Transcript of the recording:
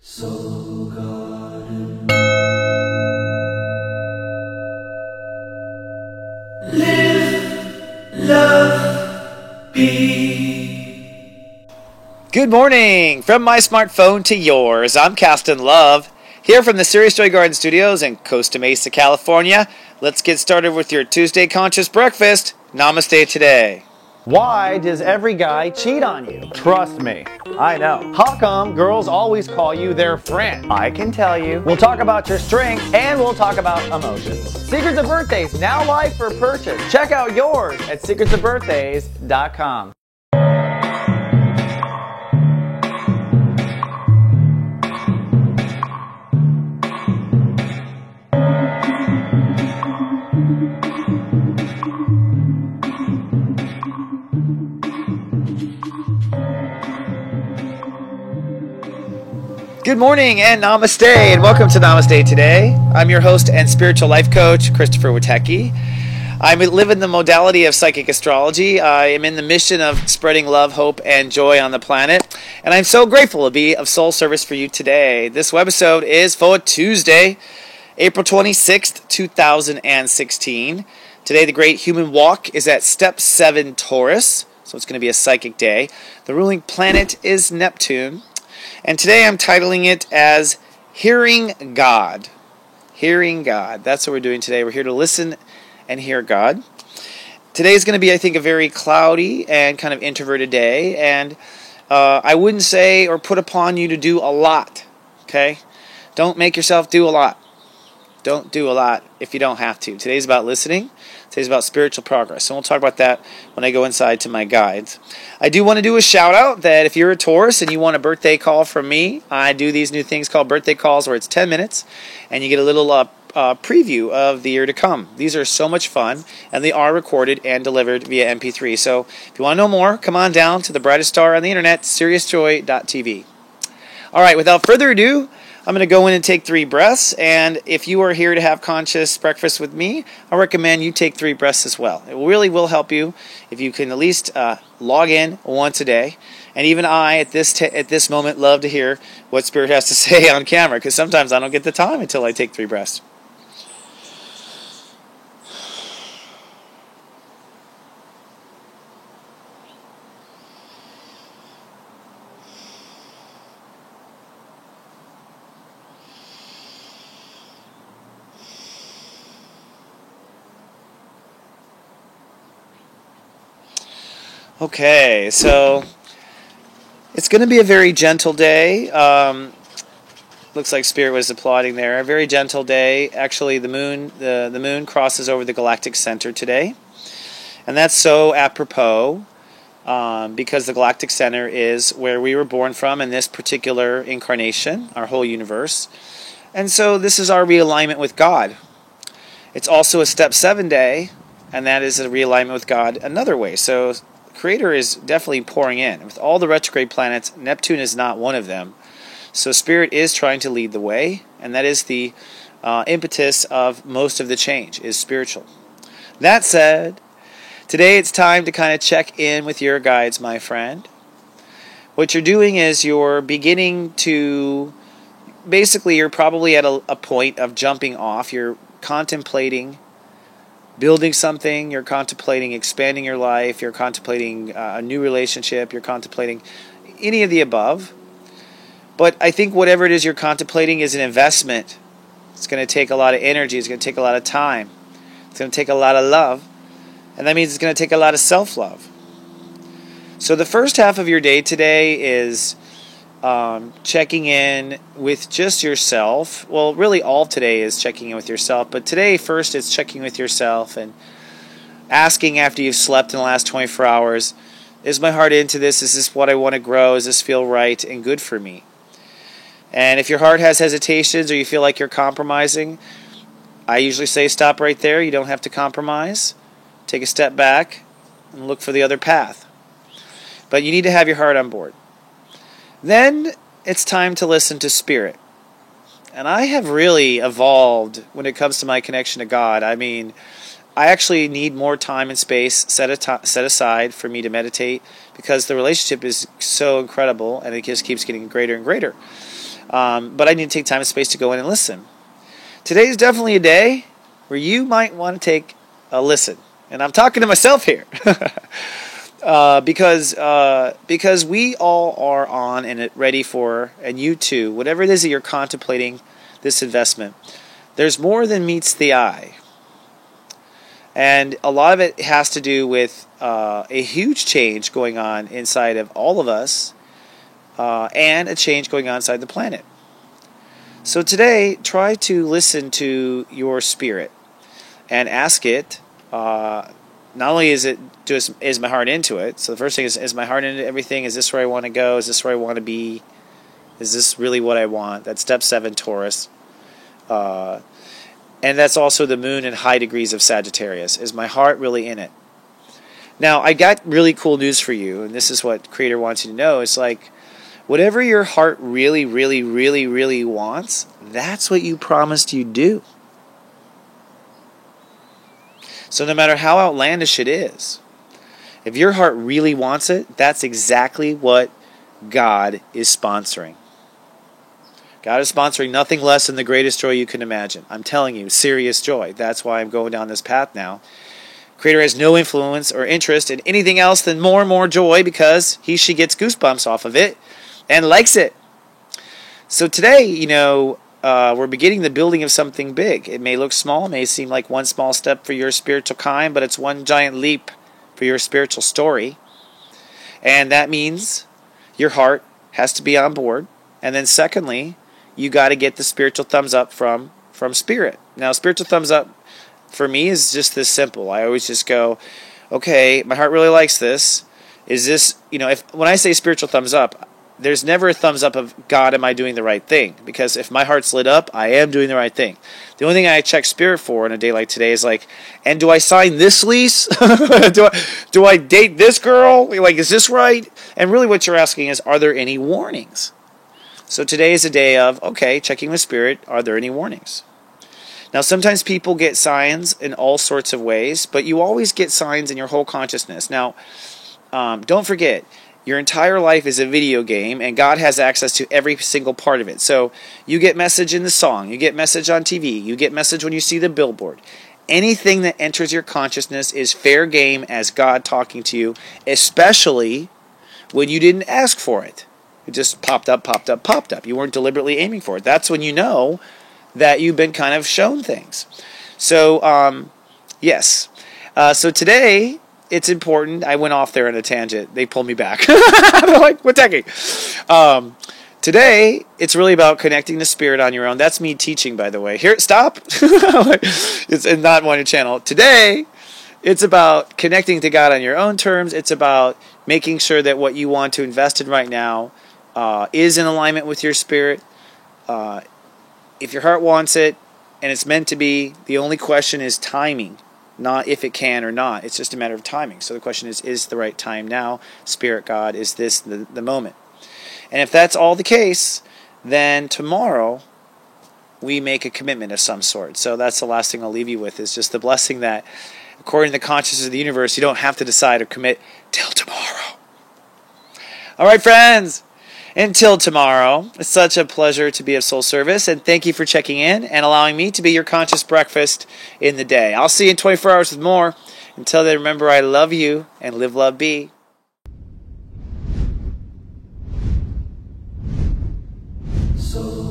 Soul Garden. Live, love, be. Good morning! From my smartphone to yours, I'm Caston Love, here from the Serious Joy Garden Studios in Costa Mesa, California. Let's get started with your Tuesday Conscious Breakfast. Namaste today. Why does every guy cheat on you? Trust me, I know. How come girls always call you their friend? I can tell you. We'll talk about your strengths and we'll talk about emotions. Secrets of Birthdays, now live for purchase. Check out yours at secretsofbirthdays.com. Good morning and namaste, and welcome to Namaste Today. I'm your host and spiritual life coach, Christopher Witecki. I live in the modality of psychic astrology. I am in the mission of spreading love, hope, and joy on the planet, and I'm so grateful to be of soul service for you today. This webisode is for Tuesday, April 26th, 2016. Today, the Great Human Walk is at Step 7 Taurus, so it's going to be a psychic day. The ruling planet is Neptune. And today I'm titling it as Hearing God. Hearing God. That's what we're doing today. We're here to listen and hear God. Today is going to be, I think, a very cloudy and kind of introverted day. And I wouldn't say or put upon you to do a lot. Okay? Don't make yourself do a lot. Don't do a lot if you don't have to. Today's about listening. Today's about spiritual progress. And we'll talk about that when I go inside to my guides. I do want to do a shout out that if you're a Taurus and you want a birthday call from me, I do these new things called birthday calls where it's 10 minutes and you get a little preview of the year to come. These are so much fun and they are recorded and delivered via MP3. So if you want to know more, come on down to the brightest star on the internet, SeriousJoy.tv. All right, without further ado, I'm going to go in and take 3 breaths, and if you are here to have conscious breakfast with me, I recommend you take 3 breaths as well. It really will help you if you can at least log in once a day. And even I, at this moment, love to hear what Spirit has to say on camera, because sometimes I don't get the time until I take 3 breaths. Okay, so it's going to be a very gentle day. Looks like Spirit was applauding there. A very gentle day. Actually, the moon crosses over the galactic center today, and that's so apropos because the galactic center is where we were born from in this particular incarnation, our whole universe, and so this is our realignment with God. It's also a Step 7 day, and that is a realignment with God another way. So Creator is definitely pouring in. With all the retrograde planets, Neptune is not one of them. So Spirit is trying to lead the way, and that is the impetus of most of the change, is spiritual. That said, today it's time to kind of check in with your guides, my friend. What you're doing is you're beginning to, basically you're probably at a point of jumping off. You're contemplating building something, you're contemplating expanding your life, you're contemplating a new relationship, you're contemplating any of the above. But I think whatever it is you're contemplating is an investment. It's going to take a lot of energy, it's going to take a lot of time, it's going to take a lot of love, and that means it's going to take a lot of self-love. So the first half of your day today is checking in with just yourself. Well, really all today is checking in with yourself, but today first it's checking with yourself and asking after you've slept in the last 24 hours, is my heart into this? Is this what I want to grow? Does this feel right and good for me? And if your heart has hesitations or you feel like you're compromising, I usually say stop right there. You don't have to compromise. Take a step back and look for the other path. But you need to have your heart on board. Then it's time to listen to Spirit. And I have really evolved when it comes to my connection to God. I mean, I actually need more time and space set aside for me to meditate because the relationship is so incredible and it just keeps getting greater and greater. But I need to take time and space to go in and listen. Today is definitely a day where you might want to take a listen. And I'm talking to myself here. Because we all are on and ready for, and you too, whatever it is that you're contemplating this investment, there's more than meets the eye. And a lot of it has to do with a huge change going on inside of all of us and a change going on inside the planet. So today, try to listen to your spirit and ask it, not only is my heart into it, so the first thing is my heart into everything? Is this where I want to go? Is this where I want to be? Is this really what I want? That's step 7, Taurus. And that's also the moon in high degrees of Sagittarius. Is my heart really in it? Now, I got really cool news for you, and this is what Creator wants you to know. It's like, whatever your heart really, really, really, really wants, that's what you promised you'd do. So no matter how outlandish it is, if your heart really wants it, that's exactly what God is sponsoring. God is sponsoring nothing less than the greatest joy you can imagine. I'm telling you, serious joy. That's why I'm going down this path now. Creator has no influence or interest in anything else than more and more joy, because she gets goosebumps off of it and likes it. So today, we're beginning the building of something big. It may look small, it may seem like one small step for your spiritual kind, but it's one giant leap for your spiritual story. And that means your heart has to be on board. And then secondly, you got to get the spiritual thumbs up from Spirit. Now, spiritual thumbs up for me is just this simple. I always just go, okay, my heart really likes this. Is this, when I say spiritual thumbs up, there's never a thumbs up of, God, am I doing the right thing? Because if my heart's lit up, I am doing the right thing. The only thing I check Spirit for in a day like today is like, and do I sign this lease? do I date this girl? Like, is this right? And really what you're asking is, are there any warnings? So today is a day of, okay, checking with Spirit, are there any warnings? Now, sometimes people get signs in all sorts of ways, but you always get signs in your whole consciousness. Now, don't forget, your entire life is a video game, and God has access to every single part of it. So you get message in the song, you get message on TV, you get message when you see the billboard. Anything that enters your consciousness is fair game as God talking to you, especially when you didn't ask for it. It just popped up. You weren't deliberately aiming for it. That's when you know that you've been kind of shown things. So, yes. So today, it's important. I went off there on a tangent. They pulled me back. They're like, we're taking. Today, it's really about connecting to Spirit on your own. That's me teaching, by the way. Here, stop. It's not on your channel. Today, it's about connecting to God on your own terms. It's about making sure that what you want to invest in right now is in alignment with your spirit. If your heart wants it and it's meant to be, the only question is timing, not if it can or not. It's just a matter of timing. So the question is the right time now? Spirit, God, is this the moment? And if that's all the case, then tomorrow we make a commitment of some sort. So that's the last thing I'll leave you with, is just the blessing that, according to the consciousness of the universe, you don't have to decide or commit till tomorrow. All right, friends. Until tomorrow, it's such a pleasure to be of soul service, and thank you for checking in and allowing me to be your conscious breakfast in the day. I'll see you in 24 hours with more. Until then, remember, I love you, and live, love, be. So